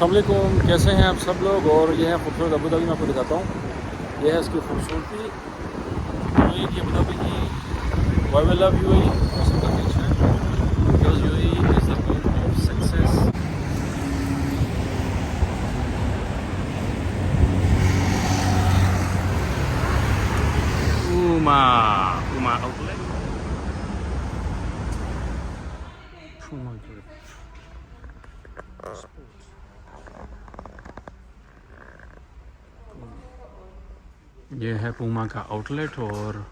अस्सलाम वालेकुम, कैसे हैं आप सब लोग। और ये है खूबसूरत अबू धाबी। मैं आपको दिखाता हूँ, ये है इसकी खूबसूरती। यूएई की अबू धाबी की। वाई वी लव यूएई, मौसम काफ़ी अच्छा है because UAE is the home of success. Puma Puma outlet. Puma ये है पूमा का आउटलेट। और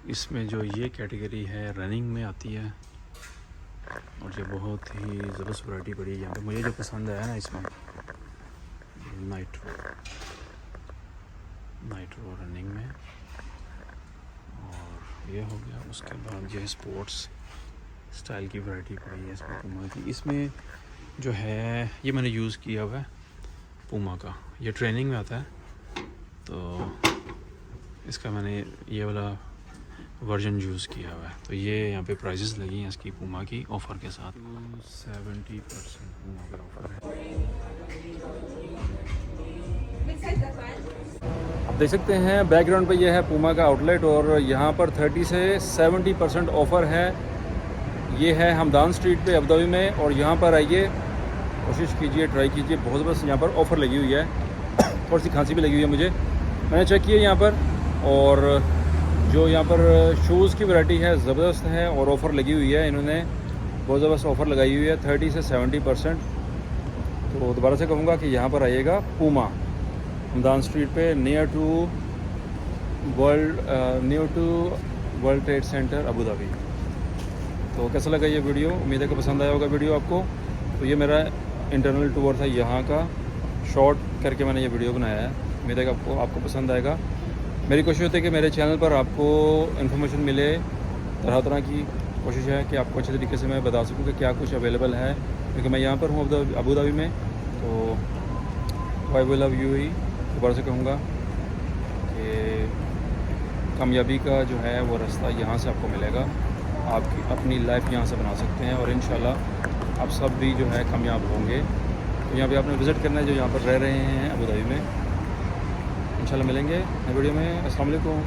इसमें जो ये कैटेगरी है रनिंग में आती है और ये बहुत ही ज़बरदस्त वैरायटी पड़ी है यहाँ पे। मुझे जो पसंद आया ना इसमें नाइट्रो रनिंग में। और ये हो गया, उसके बाद जो है स्पोर्ट्स स्टाइल की वैरायटी पड़ी है इसमें पूमा की। इसमें जो है ये मैंने यूज़ किया हुआ है पूमा का, ये ट्रेनिंग में आता है तो इसका मैंने ये वाला वर्जन यूज़ किया हुआ है। तो ये यहाँ पे प्राइजेस लगी हैं इसकी पूमा की ऑफ़र के साथ। 70% पूमा का ऑफ़र है। आप देख सकते हैं बैकग्राउंड पे ये है पूमा का आउटलेट और यहाँ पर 30 से 70% ऑफ़र है। ये है हमदान स्ट्रीट पे अबू धाबी में। और यहाँ पर आइए, कोशिश कीजिए, ट्राई कीजिए। बहुत ज़बरदस्त यहाँ पर ऑफ़र लगी हुई है। थोड़ी सी खांसी भी लगी हुई है मुझे, मैंने चेक किया यहाँ पर। और जो यहाँ पर शूज़ की वैरायटी है ज़बरदस्त है और ऑफ़र लगी हुई है। इन्होंने बहुत ज़बरदस्त ऑफ़र लगाई हुई है 30 से 70%। तो दोबारा से कहूँगा कि यहाँ पर आइएगा पूमा हमदान स्ट्रीट पे near to World Trade Center Abu Dhabi. तो कैसा लगा ये वीडियो? उम्मीद है कि पसंद आया होगा वीडियो आपको। तो ये मेरा इंटरनल टूर था यहाँ का, शॉर्ट करके मैंने ये वीडियो बनाया है। उम्मीद है कि आपको पसंद आएगा। मेरी कोशिश होती है कि मेरे चैनल पर आपको इन्फॉर्मेशन मिले, तरह तरह की कोशिश है कि आपको अच्छे तरीके से मैं बता सकूँ कि क्या कुछ अवेलेबल है, क्योंकि मैं यहाँ पर हूँ अबू धाबी में। तो वाई वी लव यूएई दोबारा से कहूँगा कि कामयाबी का जो है वो रास्ता यहाँ से आपको मिलेगा। आप अपनी लाइफ यहाँ से बना सकते हैं और इंशाल्लाह आप सब भी जो है कामयाब होंगे। तो यहाँ पे आपने विज़िट करना है जो यहाँ पर रह रहे हैं अबू धाबी में। इंशाल्लाह मिलेंगे नए वीडियो में। अस्सलाम वालेकुम।